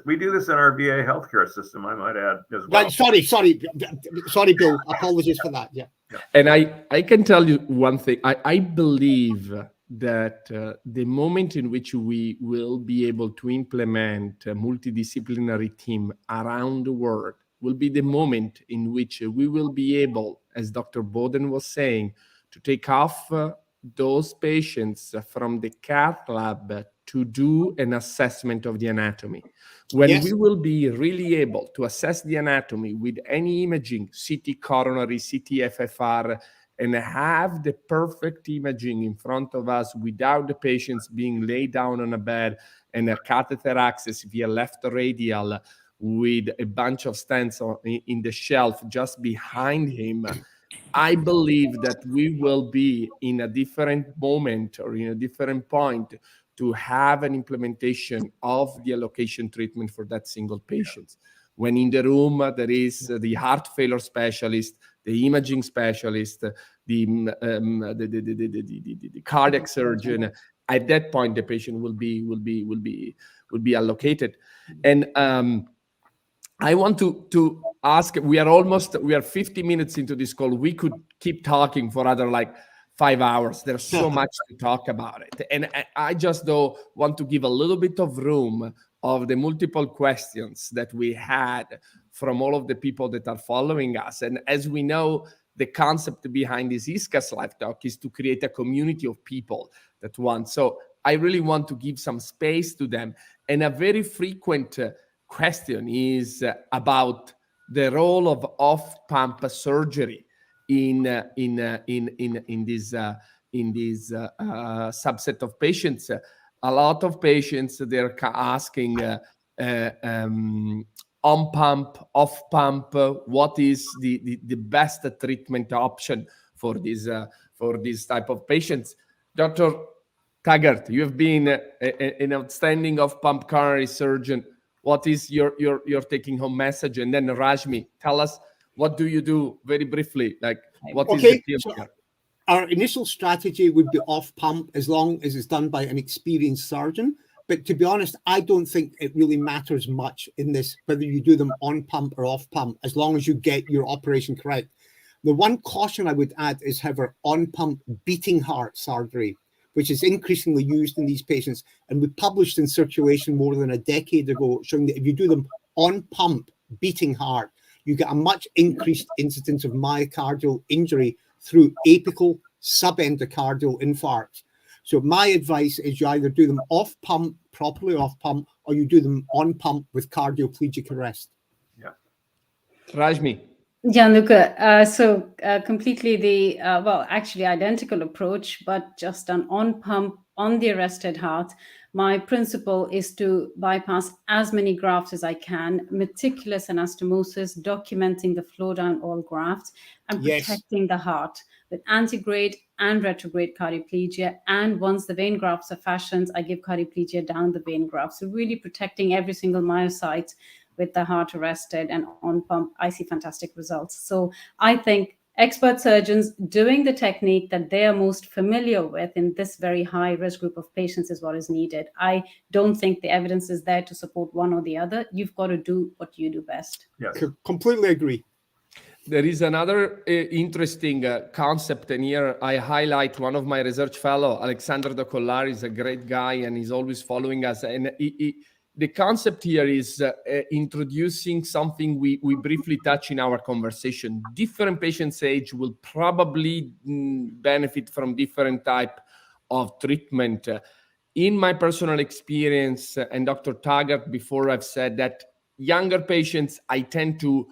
we do this in our VA healthcare system, I might add, as well. Right, sorry, Bill. Apologies for that. Yeah. And I can tell you one thing. I believe that the moment in which we will be able to implement a multidisciplinary team around the world will be the moment in which we will be able, as Dr. Boden was saying, to take off those patients from the cath lab to do an assessment of the anatomy. When we will be really able to assess the anatomy with any imaging, CT coronary, CT FFR, and have the perfect imaging in front of us without the patients being laid down on a bed and a catheter access via left radial with a bunch of stents in the shelf just behind him, I believe that we will be in a different moment or in a different point to have an implementation of the allocation treatment for that single patient. When in the room, there is the heart failure specialist, the imaging specialist, the cardiac surgeon. At that point, the patient will be allocated. And I want to ask, we are 50 minutes into this call. We could keep talking for other 5 hours. There's so much to talk about it. And I just though want to give a little bit of room of the multiple questions that we had from all of the people that are following us. And as we know, the concept behind this ISCAS Live Talk is to create a community of people that want. So I really want to give some space to them. And a very frequent question is about the role of off-pump surgery in this subset of patients. A lot of patients, they're asking on pump, off pump, what is the best treatment option for this type of patients. Dr. Taggart, you have been an outstanding off pump coronary surgeon. What is your taking home message? And then Rashmi, tell us, what do you do very briefly? What is the deal here? Our initial strategy would be off pump as long as it's done by an experienced surgeon. But to be honest, I don't think it really matters much in this, whether you do them on pump or off pump, as long as you get your operation correct. The one caution I would add is, however, on pump beating heart surgery, which is increasingly used in these patients. And we published in Circulation more than a decade ago, showing that if you do them on pump beating heart, you get a much increased incidence of myocardial injury through apical subendocardial infarcts. So my advice is you either do them off pump, properly off pump, or you do them on pump with cardioplegic arrest. Yeah. Rashmi. Gianluca, so completely actually identical approach, but just an on pump on the arrested heart. My principle is to bypass as many grafts as I can, meticulous anastomosis, documenting the flow down all grafts, and protecting the heart with antegrade and retrograde cardioplegia. And once the vein grafts are fashioned, I give cardioplegia down the vein grafts. So really protecting every single myocyte with the heart arrested and on pump. I see fantastic results. So I think expert surgeons doing the technique that they are most familiar with in this very high risk group of patients is what is needed. I don't think the evidence is there to support one or the other. You've got to do what you do best. Yes. Completely agree. There is another interesting concept, and here I highlight one of my research fellow, Alexander De Collari, is a great guy, and he's always following us. And the concept here is introducing something we briefly touch in our conversation. Different patients' age will probably benefit from different type of treatment. In my personal experience, and Dr. Taggart, before I've said that younger patients, I tend to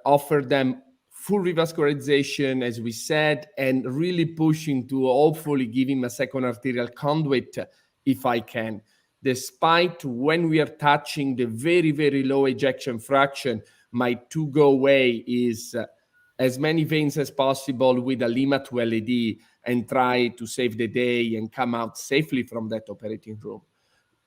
offer them full revascularization, as we said, and really pushing to hopefully give him a second arterial conduit if I can. Despite when we are touching the very, very low ejection fraction, my to-go way is as many veins as possible with a Lima to LED and try to save the day and come out safely from that operating room.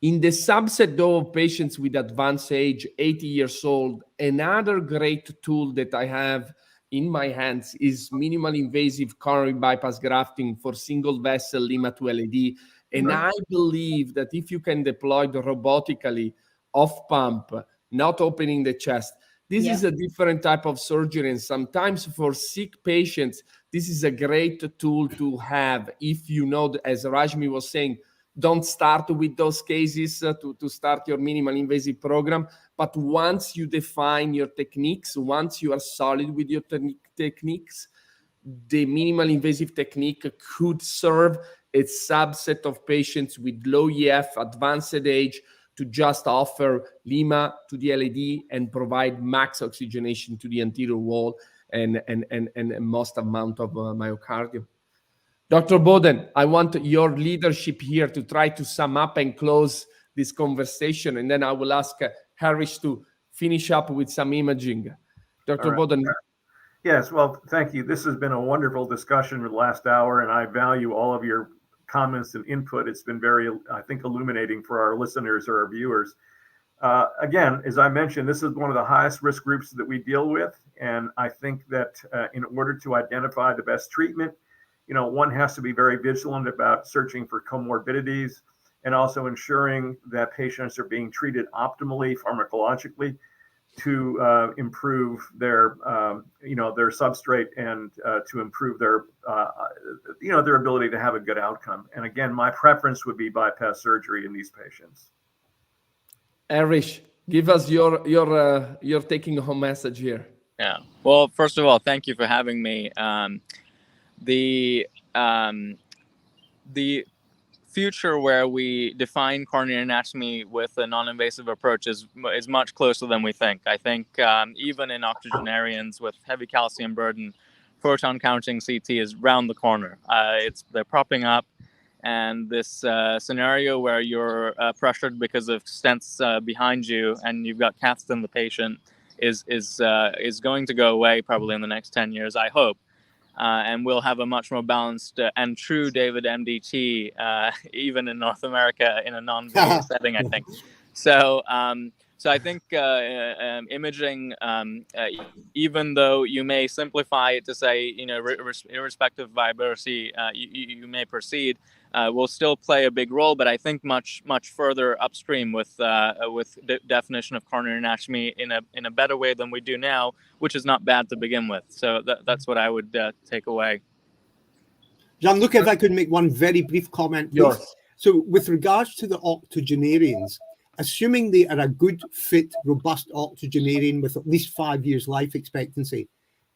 In the subset, though, of patients with advanced age, 80 years old, another great tool that I have in my hands is minimal invasive coronary bypass grafting for single vessel Lima to LED. And I believe that if you can deploy the robotically off pump, not opening the chest, this is a different type of surgery. And sometimes for sick patients, this is a great tool to have. If you know, as Rashmi was saying, don't start with those cases to start your minimal invasive program. But once you define your techniques, once you are solid with your techniques, the minimal invasive technique could serve a subset of patients with low EF, advanced age, to just offer Lima to the LED and provide max oxygenation to the anterior wall and most amount of myocardial. Dr. Boden, I want your leadership here to try to sum up and close this conversation, and then I will ask Harish to finish up with some imaging. Dr. Boden. Yes, well, thank you. This has been a wonderful discussion for the last hour, and I value all of your comments and input. It's been very, I think, illuminating for our listeners or our viewers. Again, as I mentioned, this is one of the highest risk groups that we deal with, and I think that in order to identify the best treatment, one has to be very vigilant about searching for comorbidities and also ensuring that patients are being treated optimally pharmacologically to improve their, their substrate and to improve their, their ability to have a good outcome. And again, my preference would be bypass surgery in these patients. Harish, give us your taking home message here. Yeah. Well, first of all, thank you for having me. The future where we define coronary anatomy with a non-invasive approach is much closer than we think. I think even in octogenarians with heavy calcium burden, proton counting CT is round the corner. They're propping up, and this scenario where you're pressured because of stents behind you and you've got catheters in the patient is going to go away probably in the next 10 years, I hope. And we'll have a much more balanced and true David MDT, even in North America in a non-VA setting, I think. So I think imaging, even though you may simplify it to say, irrespective of viability, you may proceed, will still play a big role. But I think much further upstream with definition of coronary anatomy in a better way than we do now, which is not bad to begin with. So that's what I would take away. Gianluca, if I could make one very brief comment, please. Yours. So with regards to the octogenarians, assuming they are a good, fit, robust octogenarian with at least 5 years life expectancy,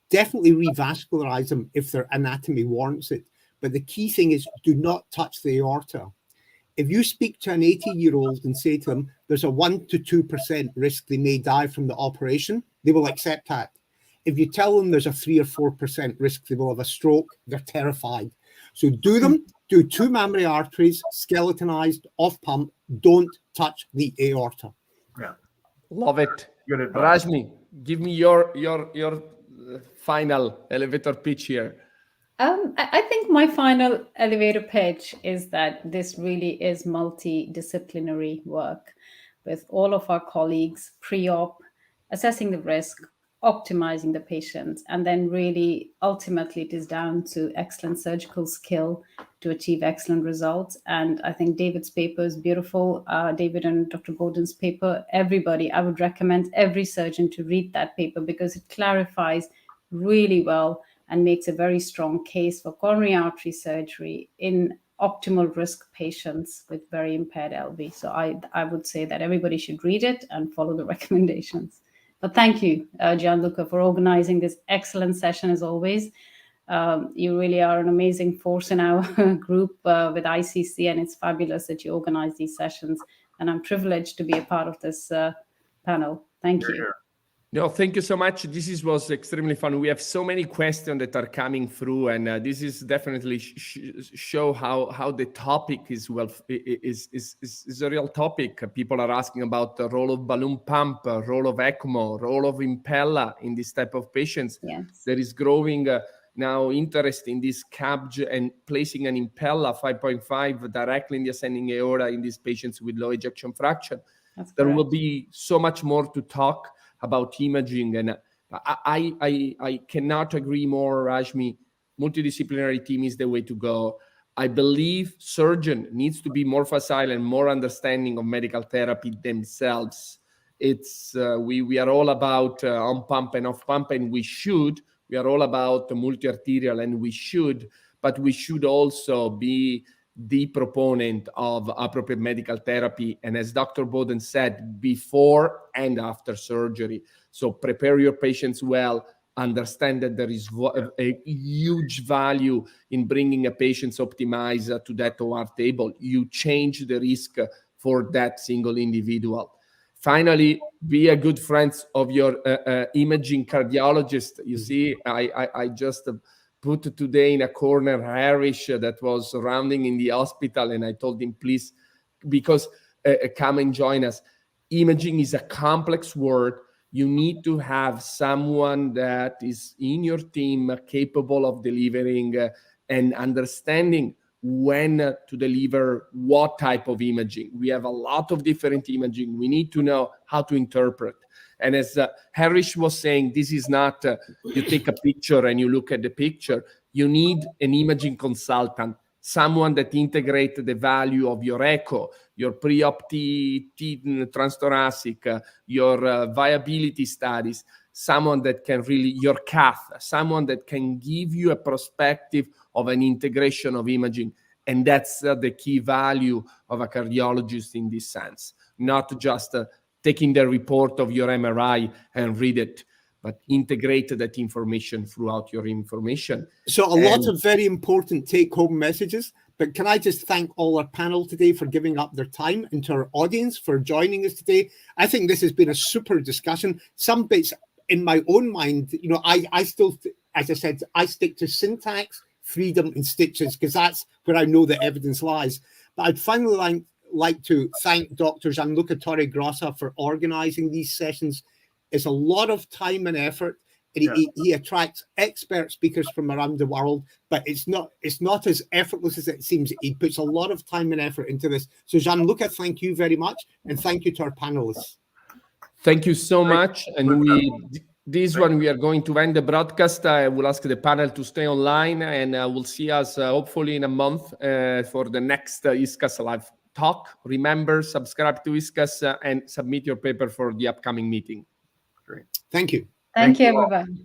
definitely revascularize them if their anatomy warrants it. But the key thing is do not touch the aorta. If you speak to an 80-year-old and say to them, there's a 1 to 2% risk they may die from the operation, they will accept that. If you tell them there's a 3 or 4% risk they will have a stroke, they're terrified. So do 2 mammary arteries, skeletonized, off pump, don't touch the aorta. Yeah. Love it. Good advice. Rashmi, give me your final elevator pitch here. I think my final elevator pitch is that this really is multidisciplinary work with all of our colleagues pre-op, assessing the risk, optimizing the patient. And then really, ultimately, it is down to excellent surgical skill to achieve excellent results. And I think David's paper is beautiful. David and Dr. Boden's paper, everybody, I would recommend every surgeon to read that paper because it clarifies really well and makes a very strong case for coronary artery surgery in optimal risk patients with very impaired LV. So I would say that everybody should read it and follow the recommendations. But thank you, Gianluca, for organizing this excellent session as always. You really are an amazing force in our group with ICC, and it's fabulous that you organize these sessions. And I'm privileged to be a part of this panel. Thank you. No, thank you so much. This was extremely fun. We have so many questions that are coming through, and this is definitely show how the topic is is a real topic. People are asking about the role of balloon pump, role of ECMO, role of impella in this type of patients. Yes. There is growing now interest in this CABG and placing an impella 5.5 directly in the ascending aorta in these patients with low ejection fraction. There will be so much more to talk about imaging, and I cannot agree more, Rashmi. Multidisciplinary team is the way to go. I believe surgeon needs to be more facile and more understanding of medical therapy themselves. It's we are all about on pump and off pump, and we are all about the multi-arterial, and but we should also be the proponent of appropriate medical therapy, and as Dr. Boden said, before and after surgery. So prepare your patients well, understand that there is a huge value in bringing a patient's optimizer to that OR table. You change the risk for that single individual. Finally, be a good friend of your imaging cardiologist. You see, I just put today in a corner Harish that was rounding in the hospital, and I told him, please, because come and join us. Imaging is a complex word. You need to have someone that is in your team capable of delivering and understanding when to deliver what type of imaging. We have a lot of different imaging. We need to know how to interpret. And as Harish was saying, this is not you take a picture and you look at the picture. You need an imaging consultant, someone that integrates the value of your echo, your pre-op transthoracic, your viability studies, someone that can really, your cath, someone that can give you a perspective of an integration of imaging. And that's the key value of a cardiologist in this sense, not just taking the report of your MRI and read it, but integrate that information throughout your information. So a lot of very important take-home messages, but can I just thank all our panel today for giving up their time, and to our audience for joining us today. I think this has been a super discussion. Some bits in my own mind, you know, I still, as I said, I stick to syntax, freedom, and stitches, because that's where I know the evidence lies. But I'd finally like to thank Dr. Gianluca Torregrossa for organizing these sessions. It's a lot of time and effort. And he attracts expert speakers from around the world, but it's not as effortless as it seems. He puts a lot of time and effort into this. So Gianluca, thank you very much, and thank you to our panelists. Thank you so much. And we are going to end the broadcast. I will ask the panel to stay online, and we'll see us hopefully in a month for the next ISCAS Live Talk. Remember, subscribe to ISCAS and submit your paper for the upcoming meeting. Great. Thank you. Thank you, everybody.